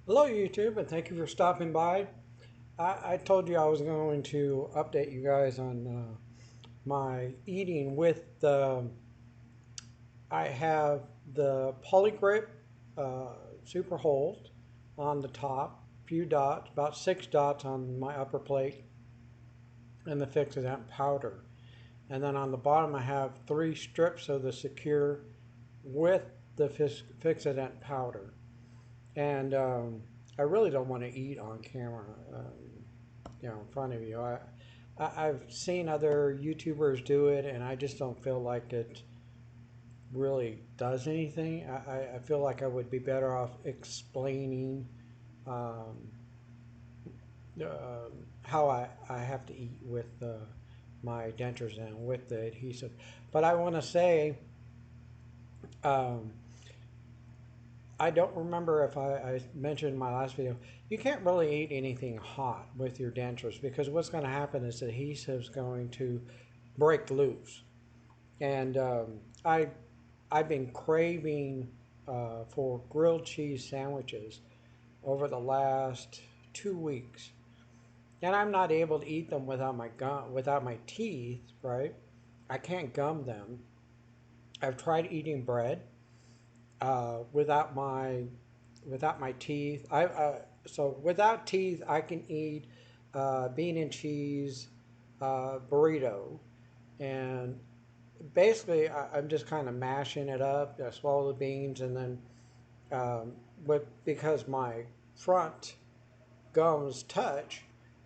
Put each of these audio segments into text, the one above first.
Hello YouTube, and thank you for stopping by. I told you I was going to update you guys on my eating with the, I have the Polygrip Super Hold on the top, few dots, about 6 dots on my upper plate, and the Fix-It powder. And then on the bottom I have 3 strips of the Secure with the Fix-It powder. And I really don't want to eat on camera, in front of you. I've seen other YouTubers do it, and I just don't feel like it really does anything. I feel like I would be better off explaining um, uh, how I have to eat with my dentures and with the adhesive. But I want to say, um, I don't remember if I mentioned in my last video, you can't really eat anything hot with your dentures because what's going to happen is the adhesive is going to break loose. And I, I've been craving for grilled cheese sandwiches over the last 2 weeks. And I'm not able to eat them without my gum, without my teeth, right? I can't gum them. I've tried eating bread without my teeth. So without teeth, I can eat bean and cheese burrito, and basically I'm just kind of mashing it up. I swallow the beans, and then um, but because my front gums touch,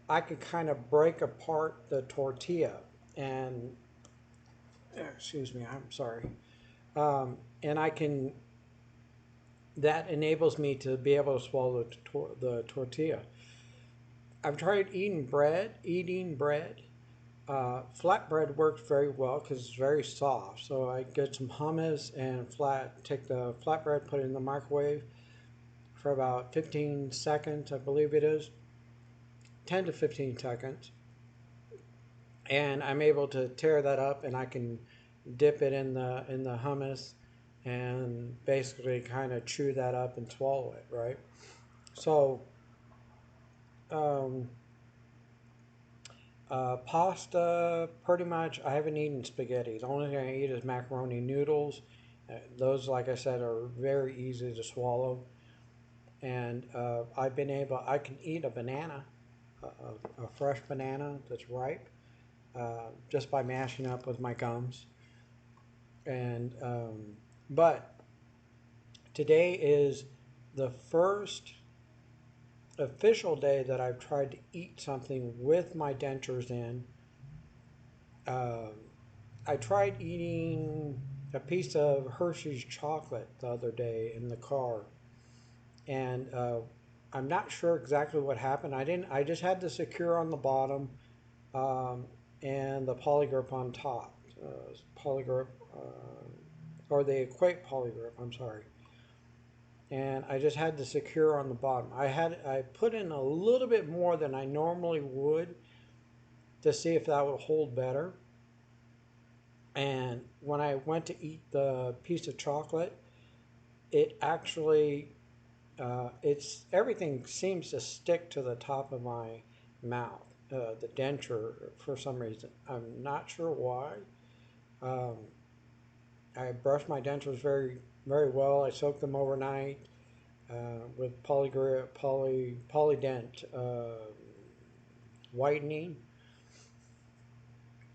I can kind of break apart the tortilla, and excuse me, I'm sorry, and I can that enables me to be able to swallow the tortilla. I've tried eating bread. Flatbread works very well because it's very soft. So I get some hummus and take the flatbread, put it in the microwave for about 15 seconds, I believe it is, 10 to 15 seconds. And I'm able to tear that up and I can dip it in the hummus and basically kind of chew that up and swallow it, right? So um, pasta, pretty much, I haven't eaten spaghetti. The only thing I eat is macaroni noodles. Those, like I said, are very easy to swallow. And I can eat a banana, a fresh banana that's ripe, just by mashing up with my gums. And, but today is the first official day that I've tried to eat something with my dentures in. Uh, I tried eating a piece of Hershey's chocolate the other day in the car, and I'm not sure exactly what happened. I didn't. I just had the secure on the bottom, um, and the polygrip on top. Polygrip, or the equate polygrip. I'm sorry. And I just had the secure on the bottom. I put in a little bit more than I normally would to see if that would hold better. And when I went to eat the piece of chocolate, it actually, it's everything seems to stick to the top of my mouth, the denture for some reason. I'm not sure why. Um, I brushed my dentures very well. I soaked them overnight with polydent whitening,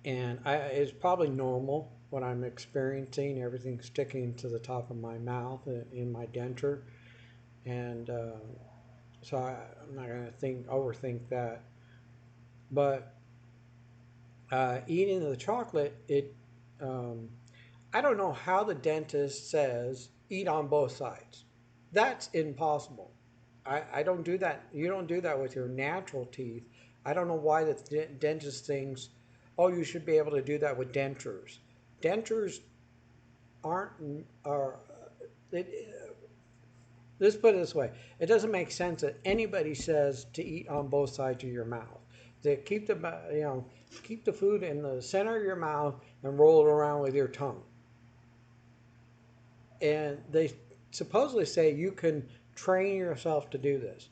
and it's probably normal what I'm experiencing. Everything sticking to the top of my mouth in my denture, and so I'm not going to overthink that. But eating the chocolate, um, I don't know how the dentist says eat on both sides. That's impossible. I don't do that. You don't do that with your natural teeth. I don't know why the dentist thinks, oh, you should be able to do that with dentures. Dentures aren't are it, let's put it this way. It doesn't make sense that anybody says to eat on both sides of your mouth. To keep keep the food in the center of your mouth and roll it around with your tongue. And they supposedly say you can train yourself to do this.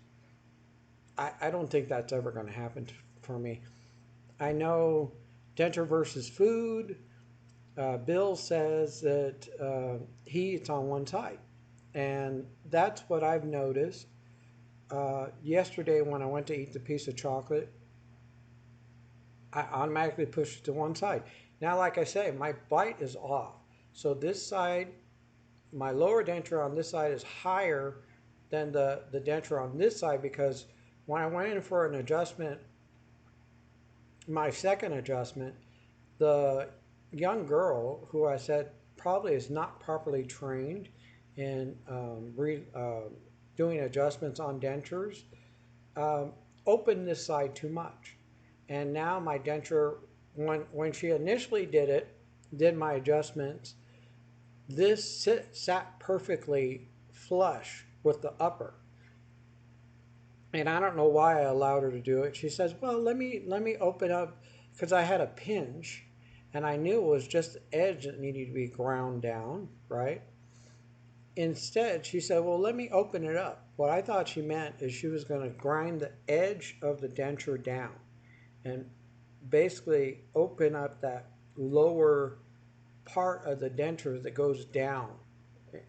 I don't think that's ever going to happen for me. I know denture versus food. Bill says that he eats on one side. And that's what I've noticed. Yesterday, when I went to eat the piece of chocolate, I automatically pushed it to one side. Now, like I say, my bite is off. So this side, my lower denture on this side is higher than the denture on this side, because when I went in for an adjustment, my second adjustment, the young girl who I said probably is not properly trained in doing adjustments on dentures, um, opened this side too much. And now my denture, when she initially did my adjustments, this sat perfectly flush with the upper. And I don't know why I allowed her to do it. She says, "Well, let me open up," because I had a pinch, and I knew it was just the edge that needed to be ground down, right? Instead, she said, "Well, let me open it up." What I thought she meant is she was going to grind the edge of the denture down and basically open up that lower part of the denture that goes down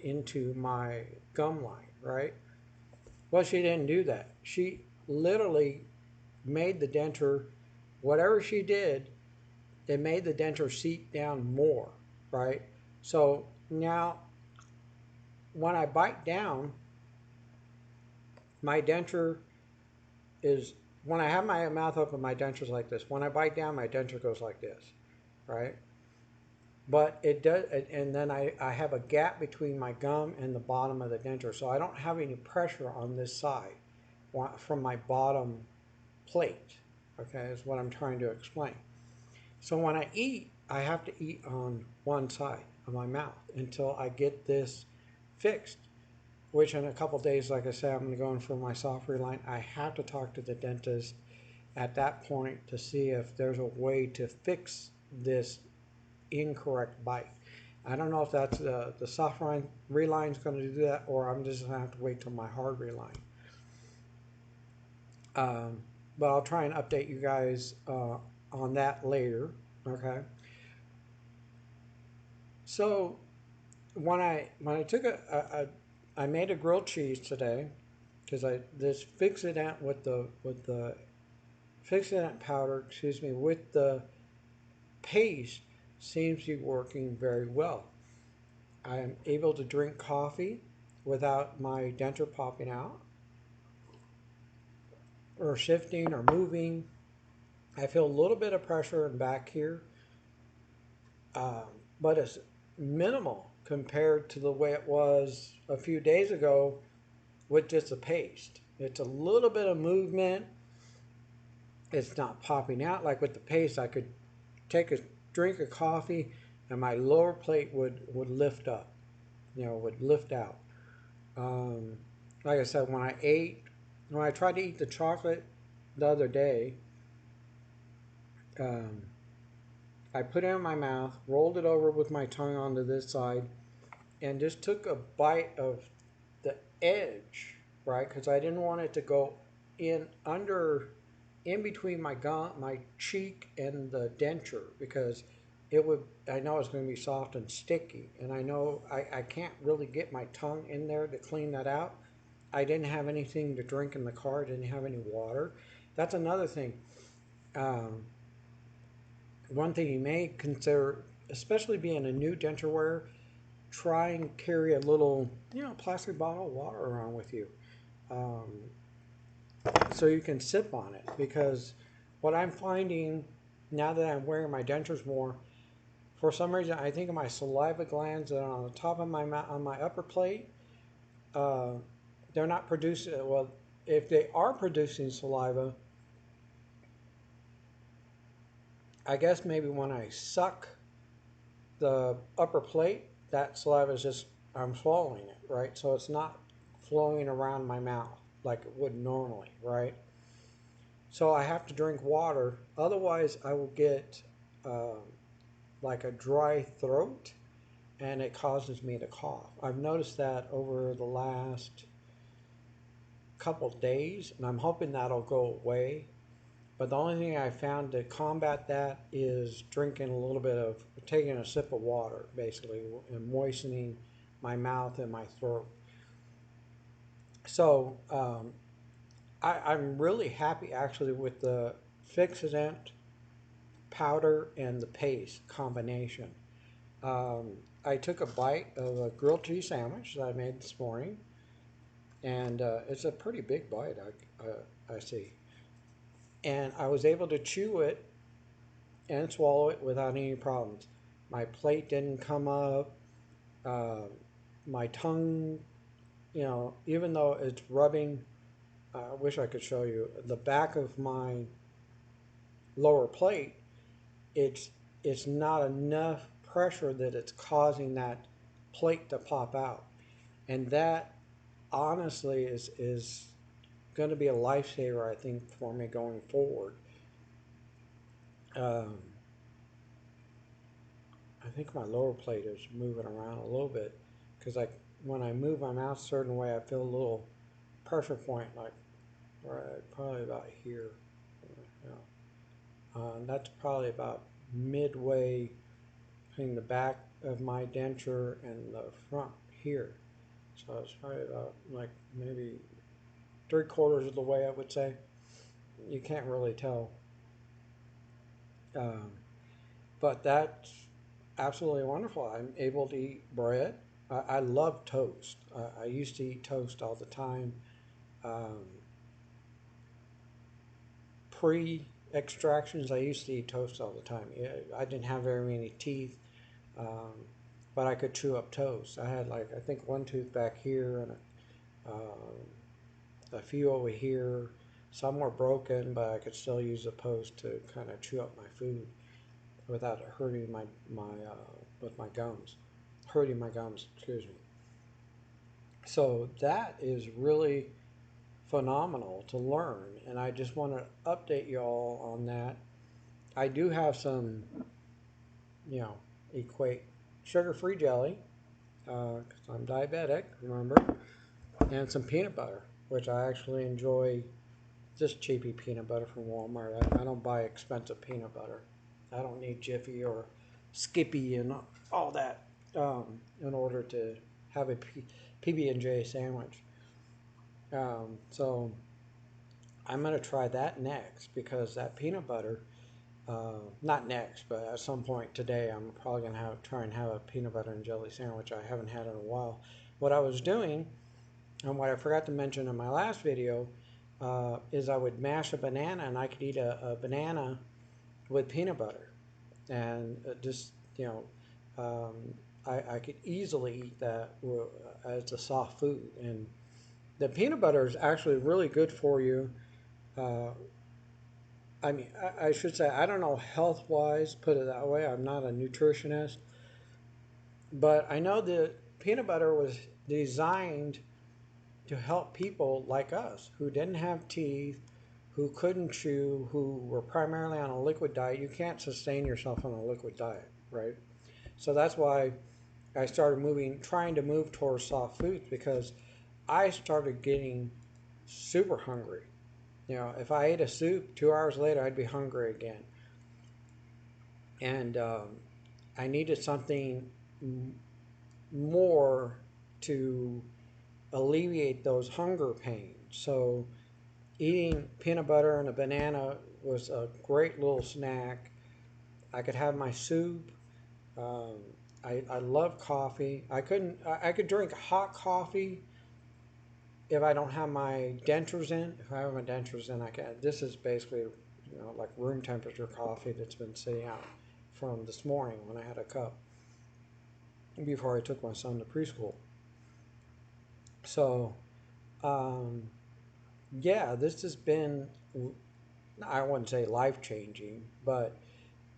into my gum line, right? Well, she didn't do that. She literally made the denture, whatever she did, it made the denture seat down more, right? So now when I bite down, my denture is, when I have my mouth open, my denture's like this. When I bite down, my denture goes like this, right? But it does, and then I have a gap between my gum and the bottom of the denture, so I don't have any pressure on this side from my bottom plate. Okay, is what I'm trying to explain. So when I eat, I have to eat on one side of my mouth until I get this fixed. Which in a couple of days, like I said, I'm going to go in for my soft reline. I have to talk to the dentist at that point to see if there's a way to fix this incorrect bite. I don't know if that's the soft reline is going to do that, or I'm just going to have to wait till my hard reline. But I'll try and update you guys on that later. Okay. So when I took I made a grilled cheese today because I this fixidant with the fixidant powder, excuse me, with the paste seems to be working very well. I am able to drink coffee without my denture popping out or shifting or moving. I feel a little bit of pressure in back here, um, but it's minimal compared to the way it was a few days ago with just a paste. It's a little bit of movement. It's not popping out like with the paste. I could take a drink of coffee and my lower plate would lift up, would lift out. Um, like I said, when I tried to eat the chocolate the other day, um, I put it in my mouth, rolled it over with my tongue onto this side, and just took a bite of the edge, right? Because I didn't want it to go in between my gum, my cheek, and the denture, because I know it's going to be soft and sticky, and I know I can't really get my tongue in there to clean that out. I didn't have anything to drink in the car. I didn't have any water. That's another thing. Um, One thing you may consider, especially being a new denture wearer, try and carry a little, plastic bottle of water around with you, um, so you can sip on it. Because what I'm finding now that I'm wearing my dentures more, for some reason, I think of my saliva glands that are on the top of my mouth, on my upper plate, uh, they're not producing. Well, if they are producing saliva, I guess maybe when I suck the upper plate, that saliva is just, I'm swallowing it, right? So it's not flowing around my mouth like it would normally, right? So I have to drink water, otherwise I will get uh, like a dry throat, and it causes me to cough. I've noticed that over the last couple days, and I'm hoping that'll go away. But the only thing I found to combat that is drinking a little bit of, taking a sip of water, basically, and moistening my mouth and my throat. So I'm really happy actually with the Fixodent powder and the paste combination. I took a bite of a grilled cheese sandwich that I made this morning, and it's a pretty big bite, I see. And I was able to chew it and swallow it without any problems. My plate didn't come up. Uh, my tongue, even though it's rubbing, I wish I could show you the back of my lower plate. It's it's not enough pressure that it's causing that plate to pop out, and that honestly is going to be a lifesaver, I think, for me going forward. Um, I think my lower plate is moving around a little bit because when I move my mouth a certain way, I feel a little pressure point, like right, probably about here. That's probably about midway between the back of my denture and the front here. So it's probably about like maybe 3/4 of the way, I would say. You can't really tell. Um, but that's absolutely wonderful. I'm able to eat bread. I love toast. I used to eat toast all the time. Um, Pre extractions, I used to eat toast all the time. Yeah, I didn't have very many teeth, um, but I could chew up toast. I had like, I think one tooth back here and a few over here. Some were broken, but I could still use the post to kind of chew up my food without hurting with my gums, hurting my gums. Excuse me. So that is really phenomenal to learn, and I just want to update you all on that. I do have some, you know, equate sugar-free jelly because I'm diabetic, remember, and some peanut butter, which I actually enjoy. Just cheapy peanut butter from Walmart. I don't buy expensive peanut butter. I don't need Jiffy or Skippy and all that in order to have a PB&J sandwich. So I'm going to try that next because that peanut butter, not next, but at some point today, I'm probably going to try and have a peanut butter and jelly sandwich. I haven't had it in a while. What I was doing, and what I forgot to mention in my last video, is I would mash a banana and I could eat a banana with peanut butter. And just, I could easily eat that as a soft food. And the peanut butter is actually really good for you. Uh, I mean, I should say, I don't know health wise, put it that way. I'm not a nutritionist. But I know that peanut butter was designed to help people like us who didn't have teeth, who couldn't chew, who were primarily on a liquid diet. You can't sustain yourself on a liquid diet, right? So that's why I started trying to move towards soft foods because I started getting super hungry. If I ate a soup, 2 hours later, I'd be hungry again. And I needed something more to alleviate those hunger pains. So eating peanut butter and a banana was a great little snack. I could have my soup. Um, I love coffee. I could drink hot coffee if I don't have my dentures in. If I have my dentures in, I can. This is basically, like room temperature coffee that's been sitting out from this morning when I had a cup before I took my son to preschool. So, um, yeah, this has been, I wouldn't say life changing, but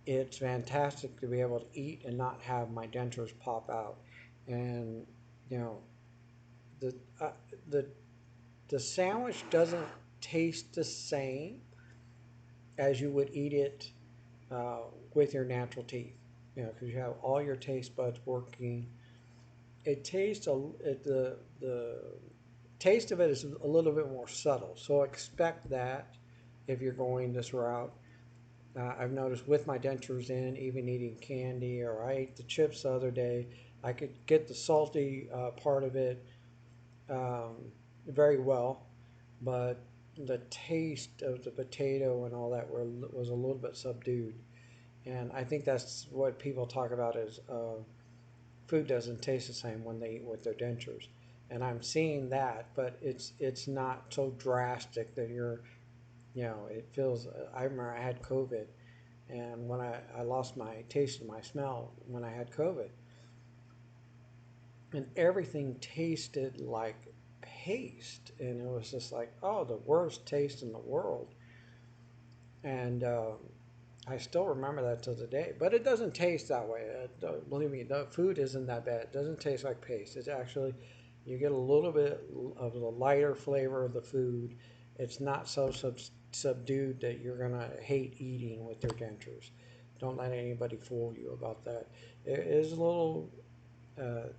it's fantastic to be able to eat and not have my dentures pop out. And, you know, the, uh, the, the sandwich doesn't taste the same as you would eat it uh, with your natural teeth, because you have all your taste buds working. It tastes the taste of it is a little bit more subtle. So expect that if you're going this route. I've noticed with my dentures in, even eating candy, or I ate the chips the other day, I could get the salty part of it um, very well, but the taste of the potato and all that was a little bit subdued. And I think that's what people talk about is food doesn't taste the same when they eat with their dentures. And I'm seeing that, but it's not so drastic that it feels. I remember I had COVID, and when I lost my taste and my smell when I had COVID, and everything tasted like paste, and it was just like, oh, the worst taste in the world. And I still remember that to the day, but it doesn't taste that way. Believe me, the food isn't that bad. It doesn't taste like paste. It's actually, you get a little bit of the lighter flavor of the food. It's not so subdued that you're gonna hate eating with your dentures. Don't let anybody fool you about that. It is a little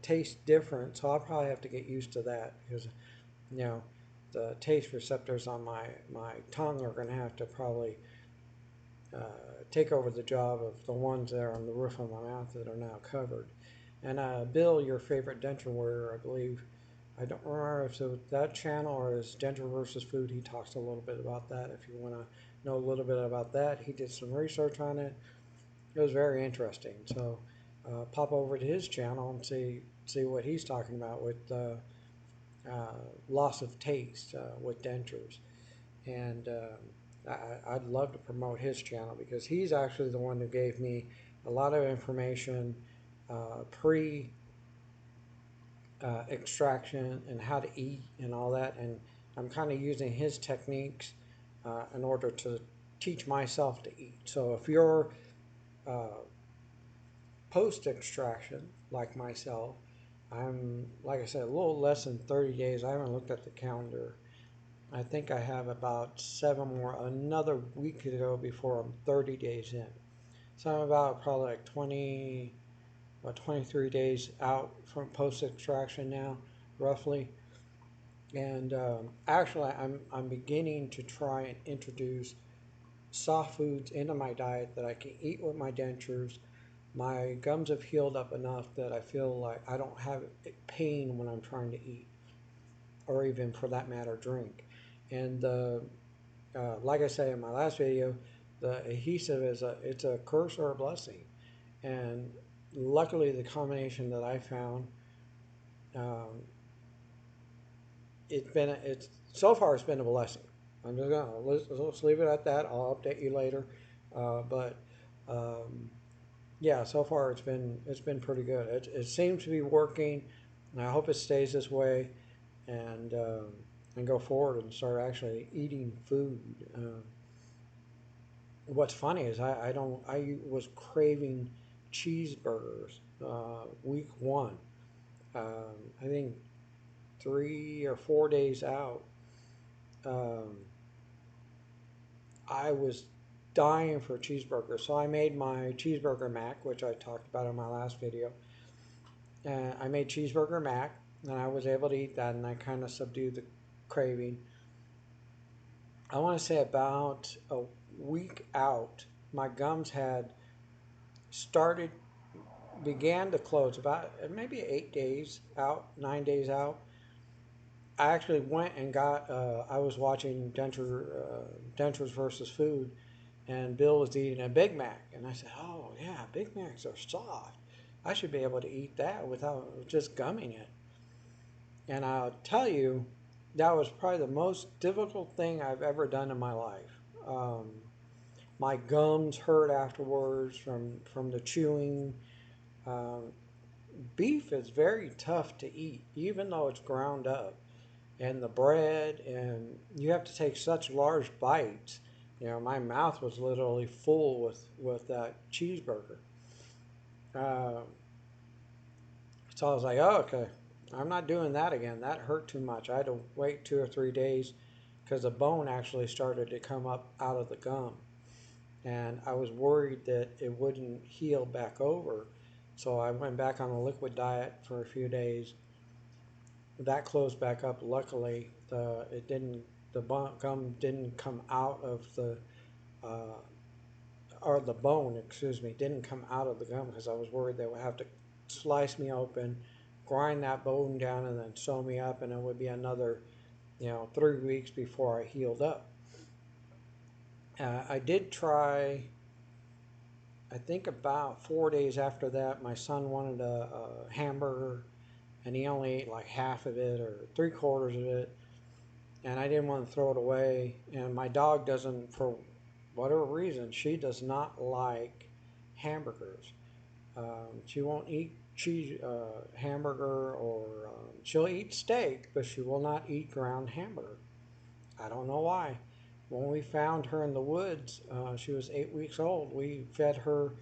taste different, so I'll probably have to get used to that because you know the taste receptors on my tongue are gonna have to probably take over the job of the ones that are on the roof of my mouth that are now covered. And Bill, your favorite denture warrior, I believe, I don't remember if it's that channel or is Denture versus Food. He talks a little bit about that. If you want to know a little bit about that, he did some research on it. It was very interesting. So pop over to his channel and see what he's talking about with loss of taste with dentures. And I'd love to promote his channel because he's actually the one who gave me a lot of information pre extraction and how to eat and all that. And I'm kind of using his techniques in order to teach myself to eat. So if you're uh, post extraction like myself, I'm, like I said, a little less than 30 days. I haven't looked at the calendar. I think I have about another week to go before I'm 30 days in. So I'm about probably like 23 days out from post extraction now, roughly. And actually, I'm beginning to try and introduce soft foods into my diet that I can eat with my dentures. My gums have healed up enough that I feel like I don't have pain when I'm trying to eat, or even for that matter, drink. And like I say in my last video, the adhesive it's a curse or a blessing. And luckily, the combination that I found, um, it's so far it's been a blessing. I'm just gonna let's leave it at that. I'll update you later, but um, yeah, so far it's been pretty good. It seems to be working, and I hope it stays this way, and and go forward and start actually eating food. What's funny is I was craving cheeseburgers week one. I think 3 or 4 days out, um, I was dying for a cheeseburger. So I made my cheeseburger mac, which I talked about in my last video. And I made cheeseburger mac, and I was able to eat that, and I kind of subdued the craving. I want to say about a week out, my gums had started, began to close about maybe 8 days out, 9 days out. I actually went and got. I was watching Dentures versus Food, and Bill was eating a Big Mac, and I said, "Oh yeah, Big Macs are soft. I should be able to eat that without just gumming it." And I'll tell you, that was probably the most difficult thing I've ever done in my life. Um, my gums hurt afterwards from the chewing. Um, Beef is very tough to eat, even though it's ground up. And the bread, and you have to take such large bites. My mouth was literally full with that cheeseburger. Uh, so I was like, oh, okay, I'm not doing that again. That hurt too much. I had to wait 2 or 3 days because the bone actually started to come up out of the gum. And I was worried that it wouldn't heal back over. So I went back on a liquid diet for a few days. that closed back up. Luckily, the gum didn't come out of uh, or the bone, excuse me, didn't come out of the gum because I was worried they would have to slice me open, grind that bone down, and then sew me up, and it would be another, 3 weeks before I healed up. I did try. I think about 4 days after that, my son wanted a hamburger, and he only ate like half of it or three quarters of it, and I didn't want to throw it away. And my dog doesn't, for whatever reason, she does not like hamburgers. She won't eat cheese hamburger, or she'll eat steak, but she will not eat ground hamburger. I don't know why. When we found her in the woods, she was 8 weeks old. We fed her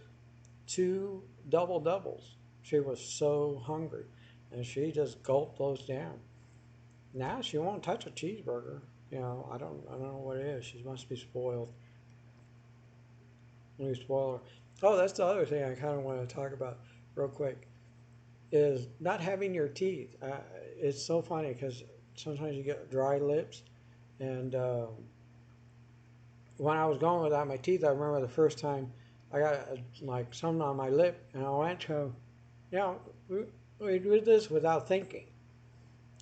two double doubles. She was so hungry, and she just gulped those down. Now she won't touch a cheeseburger. I don't know what it is. She must be spoiled. We spoil her. Oh, that's the other thing I kind of want to talk about real quick is not having your teeth. It's so funny because sometimes you get dry lips, and when I was going without my teeth, I remember the first time I got like something on my lip, and I went to, you know, we did this without thinking,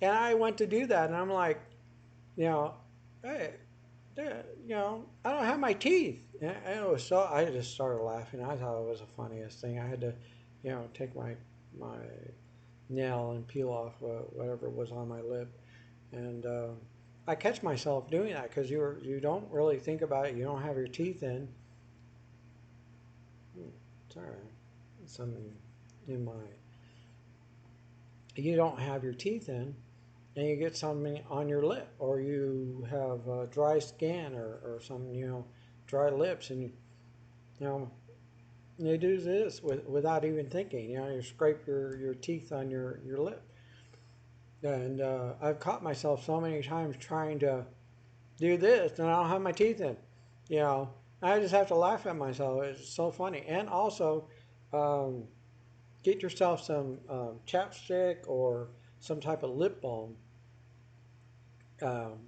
and I went to do that, and I'm like, you know, hey, I don't have my teeth. And it was so, I just started laughing. I thought it was the funniest thing. I had to, take my nail and peel off whatever was on my lip, and I catch myself doing that because you don't really think about it. You don't have your teeth in. Sorry, something in my. You don't have your teeth in, and you get something on your lip, or you have dry skin, or some dry lips, and you know you do this without even thinking. You scrape your teeth on your lip, and I've caught myself so many times trying to do this, and I don't have my teeth in. You know, I just have to laugh at myself. It's so funny, and also um, get yourself some chapstick or some type of lip balm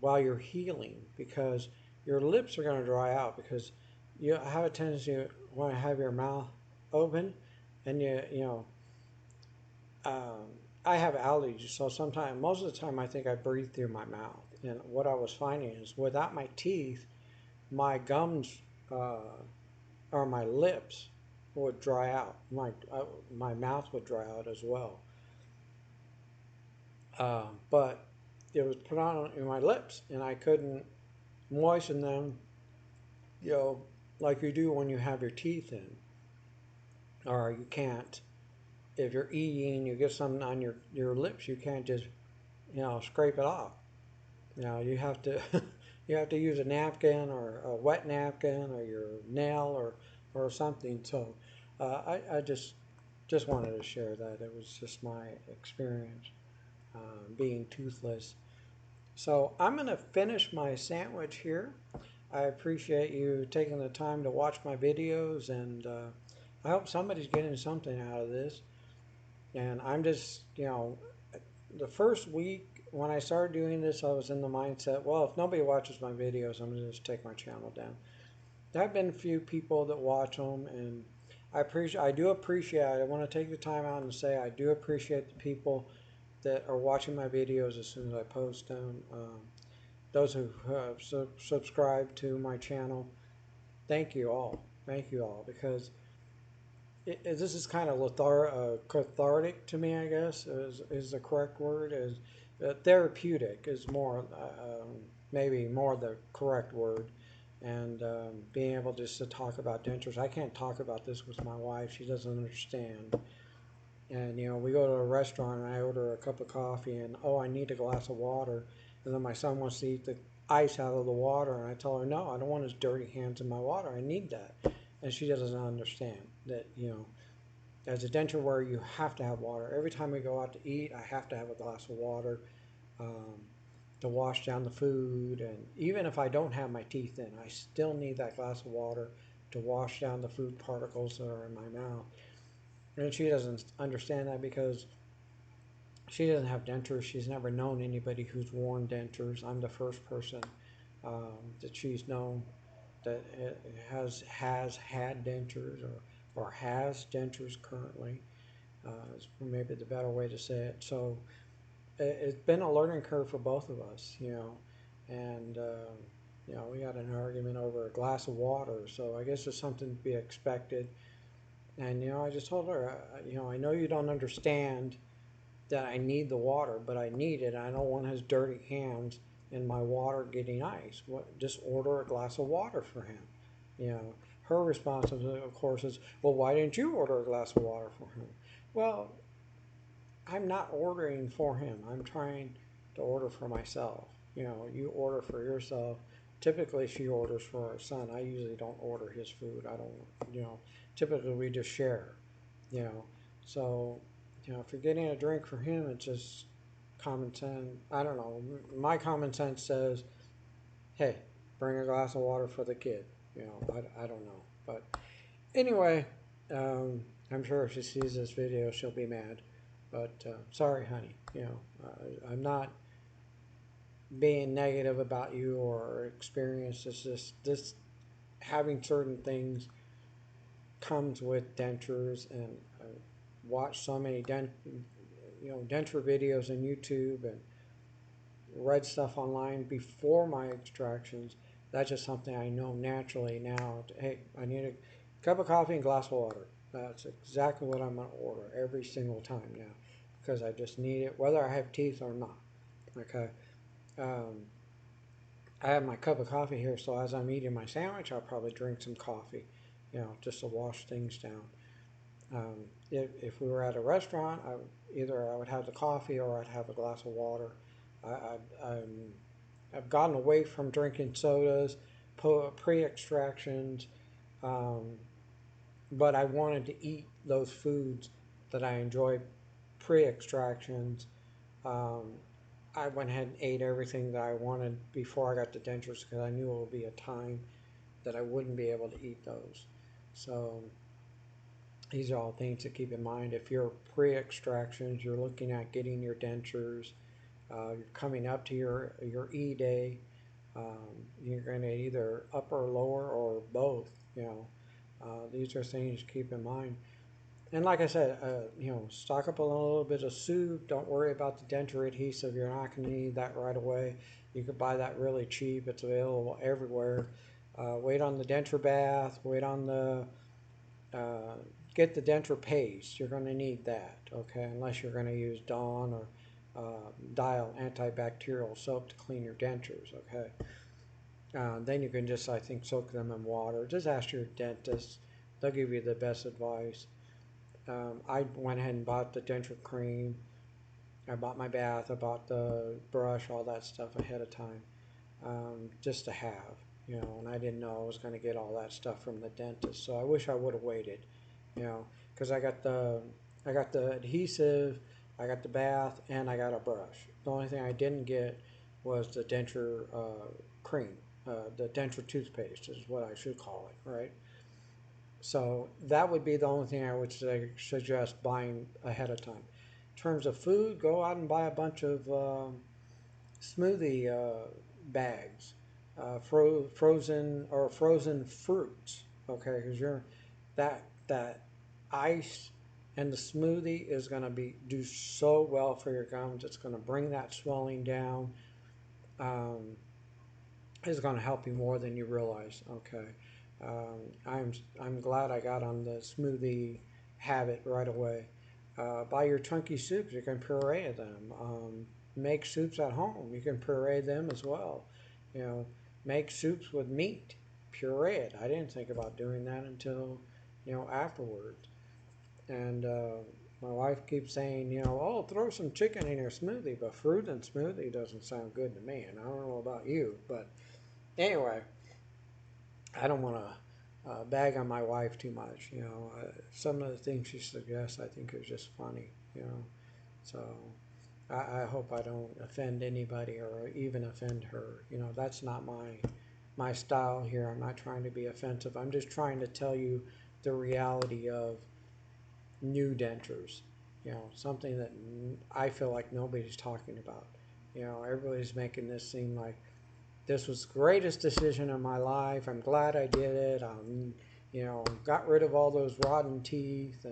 while you're healing, because your lips are going to dry out because you have a tendency to want to have your mouth open, and um, I have allergies, so sometimes, most of the time, I think I breathe through my mouth. And what I was finding is, without my teeth, my gums or my lips would dry out. My mouth would dry out as well. But it was put on in my lips, and I couldn't moisten them, you know, like you do when you have your teeth in, or you can't. If you're eating, you get something on your lips, you can't just scrape it off. You have to you have to use a napkin, or a wet napkin, or your nail, or something. So I just wanted to share that. It was just my experience being toothless. So I'm going to finish my sandwich here. I appreciate you taking the time to watch my videos, and I hope somebody's getting something out of this. And I'm just, the first week when I started doing this, I was in the mindset, well, if nobody watches my videos, I'm going to just take my channel down. There have been a few people that watch them, and I do appreciate it. I want to take the time out and say I do appreciate the people that are watching my videos as soon as I post them. Those who have subscribed to my channel, thank you all. Thank you all, because this is kind of cathartic to me, I guess, is the correct word. Is therapeutic is more, maybe more the correct word. And being able just to talk about dentures. I can't talk about this with my wife. She doesn't understand. And we go to a restaurant, and I order a cup of coffee, and oh, I need a glass of water. And then my son wants to eat the ice out of the water, and I tell her, no, I don't want his dirty hands in my water. I need that. And she doesn't understand that, as a denture wearer, you have to have water. Every time we go out to eat, I have to have a glass of water um, to wash down the food. And even if I don't have my teeth in, I still need that glass of water to wash down the food particles that are in my mouth. And she doesn't understand that because she doesn't have dentures. She's never known anybody who's worn dentures. I'm the first person that she's known that has had dentures or has dentures currently. Is maybe the better way to say it. So it's been a learning curve for both of us, and we had an argument over a glass of water. So I guess it's something to be expected. And I just told her, I know you don't understand that I need the water, but I need it. I don't want his dirty hands in my water getting ice. Just order a glass of water for him. Her response, of course, is, well, why didn't you order a glass of water for him? Well, I'm not ordering for him. I'm trying to order for myself. You order for yourself. Typically, she orders for our son. I usually don't order his food. I don't, typically we just share, So, if you're getting a drink for him, it's just common sense. I don't know. My common sense says, hey, bring a glass of water for the kid. I don't know. But anyway, I'm sure if she sees this video, she'll be mad. But sorry, honey. I'm not being negative about you or experience. It's just this having certain things comes with dentures, and I watched so many denture videos on YouTube and read stuff online before my extractions. That's just something I know naturally now. Hey, I need a cup of coffee and a glass of water. That's exactly what I'm going to order every single time now, because I just need it, whether I have teeth or not. Okay. I have my cup of coffee here, so as I'm eating my sandwich, I'll probably drink some coffee, just to wash things down. If we were at a restaurant, either I would have the coffee or I'd have a glass of water. I've gotten away from drinking sodas, pre-extractions, but I wanted to eat those foods that I enjoy pre-extractions. I went ahead and ate everything that I wanted before I got the dentures, because I knew it would be a time that I wouldn't be able to eat those. So these are all things to keep in mind. If you're pre-extractions, you're looking at getting your dentures, you're coming up to your E-day, you're going to either upper or lower or both. These are things to keep in mind. And like I said, stock up on a little bit of soup. Don't worry about the denture adhesive. You're not going to need that right away. You could buy that really cheap. It's available everywhere. Wait on the denture bath. Wait on the get the denture paste. You're going to need that, okay? Unless you're going to use Dawn or Dial antibacterial soap to clean your dentures, okay? Then you can just, I think, soak them in water. Just ask your dentist. They'll give you the best advice. I went ahead and bought the denture cream. I bought my bath. I bought the brush, all that stuff ahead of time, just to have, and I didn't know I was going to get all that stuff from the dentist. So I wish I would have waited, because I got the adhesive, I got the bath, and I got a brush. The only thing I didn't get was the denture cream, the denture toothpaste is what I should call it, right? So that would be the only thing I would suggest buying ahead of time. In terms of food, go out and buy a bunch of smoothie bags, frozen fruits. Okay, because that ice and the smoothie is going to do so well for your gums. It's going to bring that swelling down. It's going to help you more than you realize. Okay. I'm glad I got on the smoothie habit right away. Buy your chunky soups. You can puree them. Make soups at home. You can puree them as well. Make soups with meat. Puree it. I didn't think about doing that until afterwards. And my wife keeps saying, oh, throw some chicken in your smoothie, but fruit and smoothie doesn't sound good to me. And I don't know about you, but anyway. I don't want to bag on my wife too much. Some of the things she suggests I think is just funny. So I hope I don't offend anybody or even offend her. That's not my style here. I'm not trying to be offensive. I'm just trying to tell you the reality of new dentures. something that I feel like nobody's talking about. Everybody's making this seem like this was the greatest decision of my life. I'm glad I did it. Got rid of all those rotten teeth.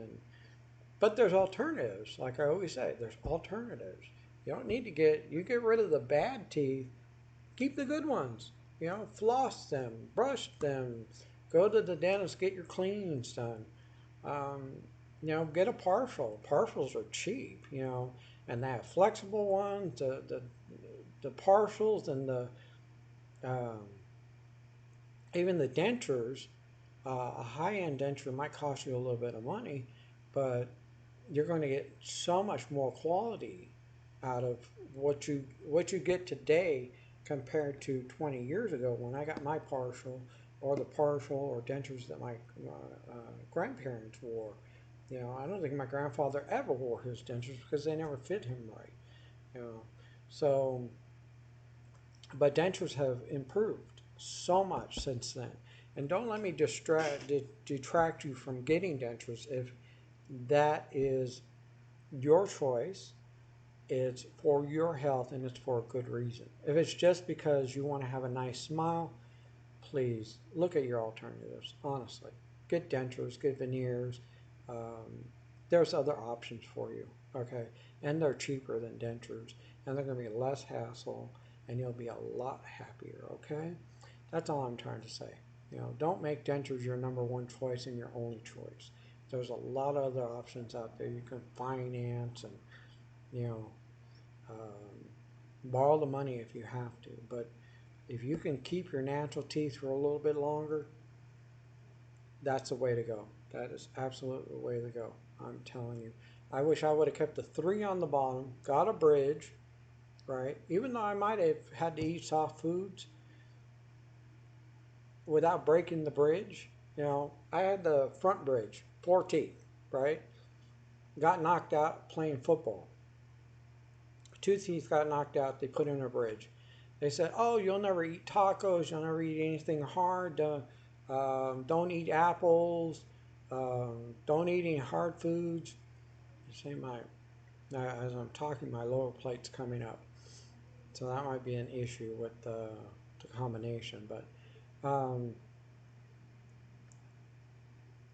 But there's alternatives. Like I always say, there's alternatives. You get rid of the bad teeth, keep the good ones. Floss them, brush them, go to the dentist, get your cleanings done. Um, get a partial. Partials are cheap, and they have flexible ones, the partials and the um, even the dentures. A high-end denture might cost you a little bit of money, but you're going to get so much more quality out of what you get today compared to 20 years ago when I got my partial, or the partial or dentures that my grandparents wore. I don't think my grandfather ever wore his dentures because they never fit him right. You know, so but dentures have improved so much since then. And don't let me detract you from getting dentures if that is your choice. It's for your health and it's for a good reason. If it's just because you want to have a nice smile, please look at your alternatives, honestly. Get dentures, get veneers. Um, there's other options for you, okay? And they're cheaper than dentures, and they're going to be less hassle, and you'll be a lot happier, okay? That's all I'm trying to say. Don't make dentures your number one choice and your only choice. There's a lot of other options out there. You can finance and, you know, um, borrow the money if you have to. But if you can keep your natural teeth for a little bit longer, that's the way to go. That is absolutely the way to go. I'm telling you. I wish I would have kept the three on the bottom, got a bridge, right? Even though I might have had to eat soft foods without breaking the bridge. I had the front bridge, four teeth, right? Got knocked out playing football. Two teeth got knocked out. They put in a bridge. They said, "Oh, you'll never eat tacos. You'll never eat anything hard. Don't eat apples. Don't eat any hard foods." You see, as I'm talking, my lower plate's coming up, so that might be an issue with the combination. But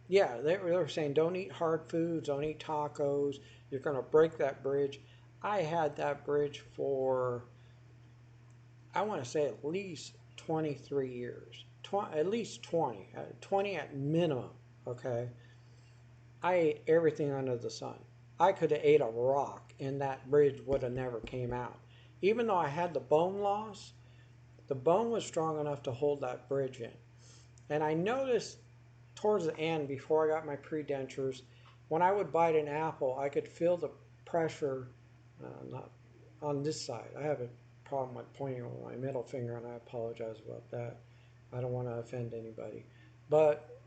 yeah, they were saying don't eat hard foods, don't eat tacos. You're going to break that bridge. I had that bridge for, I want to say, at least 23 years. At least 20. 20 at minimum, okay? I ate everything under the sun. I could have ate a rock and that bridge would have never came out. Even though I had the bone loss, the bone was strong enough to hold that bridge in. And I noticed towards the end, before I got my pre-dentures, when I would bite an apple, I could feel the pressure, not on this side. I have a problem with pointing with my middle finger, and I apologize about that. I don't want to offend anybody. But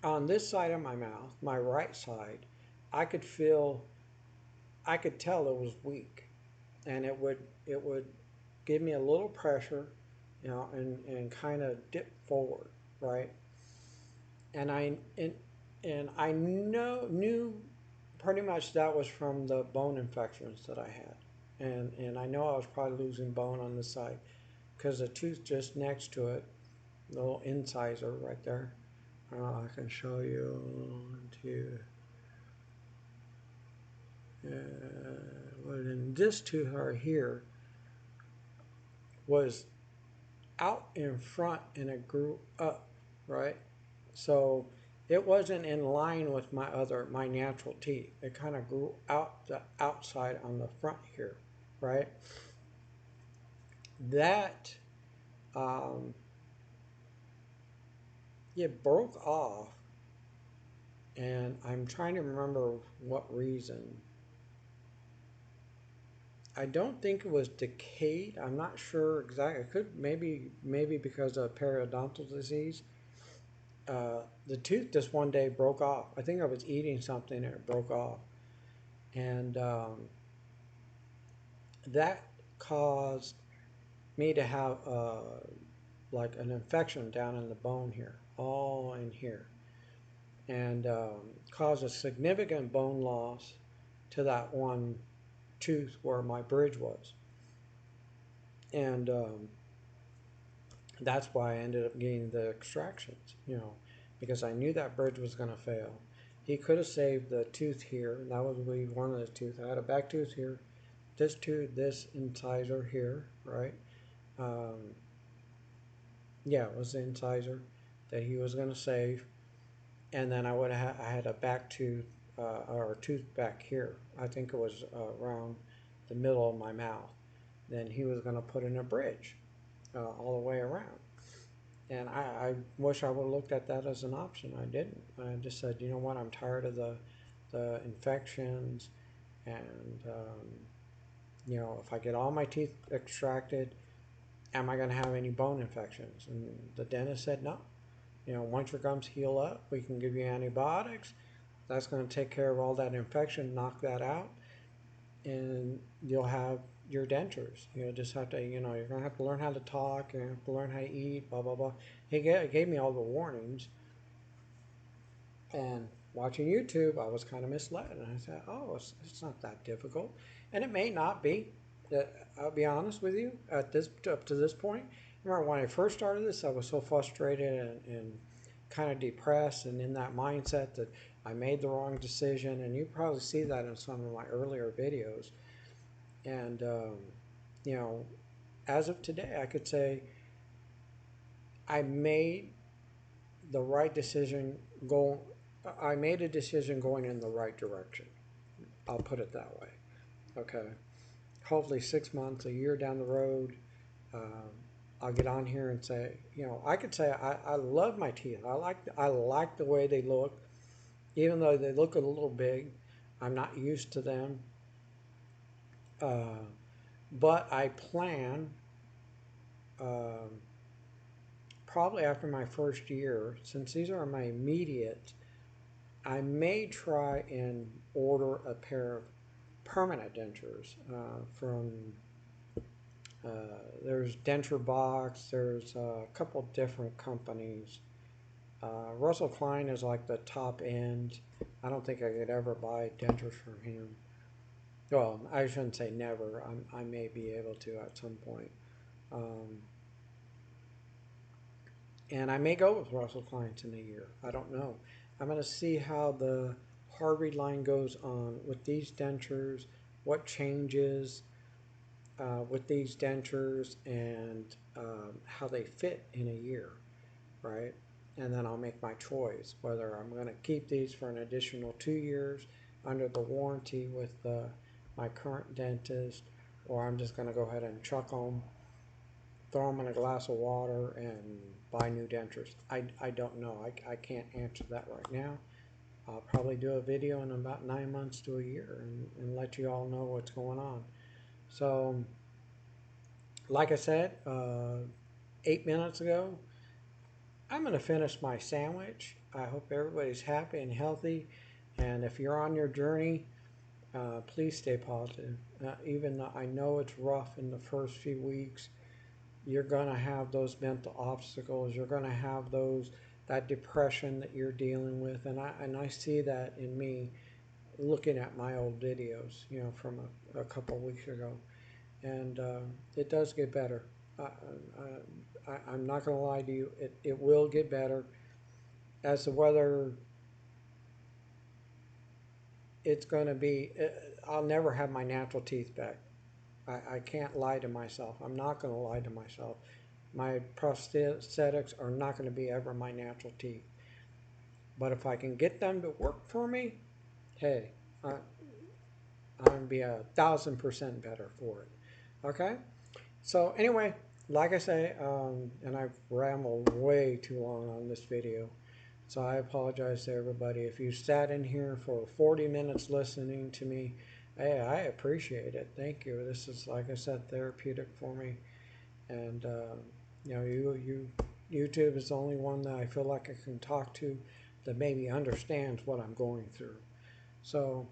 on this side of my mouth, my right side, I could feel, I could tell it was weak, and it would give me a little pressure, and kind of dip forward, right? And I knew pretty much that was from the bone infections that I had, and I know I was probably losing bone on this side because the tooth just next to it, the little incisor right there. I can show you to. Well, in this tooth right here was out in front and it grew up, right? So it wasn't in line with my natural teeth. It kind of grew out the outside on the front here, right? That um, it broke off, and I'm trying to remember what reason. I don't think it was decayed. I'm not sure exactly. It could maybe because of periodontal disease. The tooth just one day broke off. I think I was eating something and it broke off, and that caused me to have like an infection down in the bone here, all in here. and caused a significant bone loss to that one tooth where my bridge was. And that's why I ended up getting the extractions, because I knew that bridge was going to fail. He could have saved the tooth here. That was really one of the tooth. I had a back tooth here, this tooth, this incisor here, right? Um, yeah, it was the incisor that he was going to save, and then I had a back tooth or a tooth back here. I think it was around the middle of my mouth. Then he was going to put in a bridge all the way around. And I wish I would have looked at that as an option. I didn't. I just said, you know what, I'm tired of the infections, and if I get all my teeth extracted, am I going to have any bone infections? And the dentist said no. Once your gums heal up, we can give you antibiotics. That's going to take care of all that infection, knock that out, and you'll have your dentures. Just have to, you're going to have to learn how to talk, you have to learn how to eat, blah, blah, blah. He gave me all the warnings. And watching YouTube, I was kind of misled. And I said, oh, it's not that difficult. And it may not be. I'll be honest with you, up to this point. Remember when I first started this, I was so frustrated and kind of depressed and in that mindset that I made the wrong decision. And you probably see that in some of my earlier videos. And, as of today, I could say I made the right decision I made a decision going in the right direction. I'll put it that way. Okay. Hopefully 6 months, a year down the road, I'll get on here and say, I could say I love my teeth. I like the way they look, even though they look a little big. I'm not used to them. But I plan, probably after my first year, since these are my immediate, I may try and order a pair of permanent dentures from, there's Denture Box, there's a couple different companies. Russell Klein is like the top end. I don't think I could ever buy dentures from him. Well, I shouldn't say never. I may be able to at some point. And I may go with Russell Klein's in a year. I don't know. I'm going to see how the Harvey line goes on with these dentures, what changes with these dentures, and how they fit in a year, right? And then I'll make my choice whether I'm going to keep these for an additional 2 years under the warranty with my current dentist, or I'm just going to go ahead and chuck them, throw them in a glass of water, and buy new dentures. I don't know. I can't answer that right now. I'll probably do a video in about 9 months to a year and let you all know what's going on. So, like I said 8 minutes ago, I'm going to finish my sandwich. I hope everybody's happy and healthy. And if you're on your journey, please stay positive. Even though I know it's rough in the first few weeks, you're going to have those mental obstacles. You're going to have that depression that you're dealing with. And I see that in me looking at my old videos, from a couple of weeks ago. And it does get better. I'm not going to lie to you. It will get better. As to whether it's going to be, I'll never have my natural teeth back. I can't lie to myself. I'm not going to lie to myself. My prosthetics are not going to be ever my natural teeth. But if I can get them to work for me, hey, I'm going to be 1,000% better for it. Okay? So anyway, like I say, and I've rambled way too long on this video, so I apologize to everybody. If you sat in here for 40 minutes listening to me, hey, I appreciate it. Thank you. This is, like I said, therapeutic for me. And, YouTube is the only one that I feel like I can talk to that maybe understands what I'm going through. So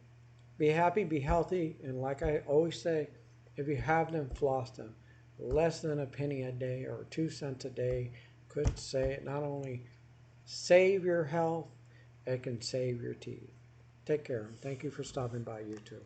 be happy, be healthy, and like I always say, if you have them, floss them. Less than a penny a day or 2 cents a day could say not only save your health, It can save your teeth. Take care. Thank you for stopping by, you too.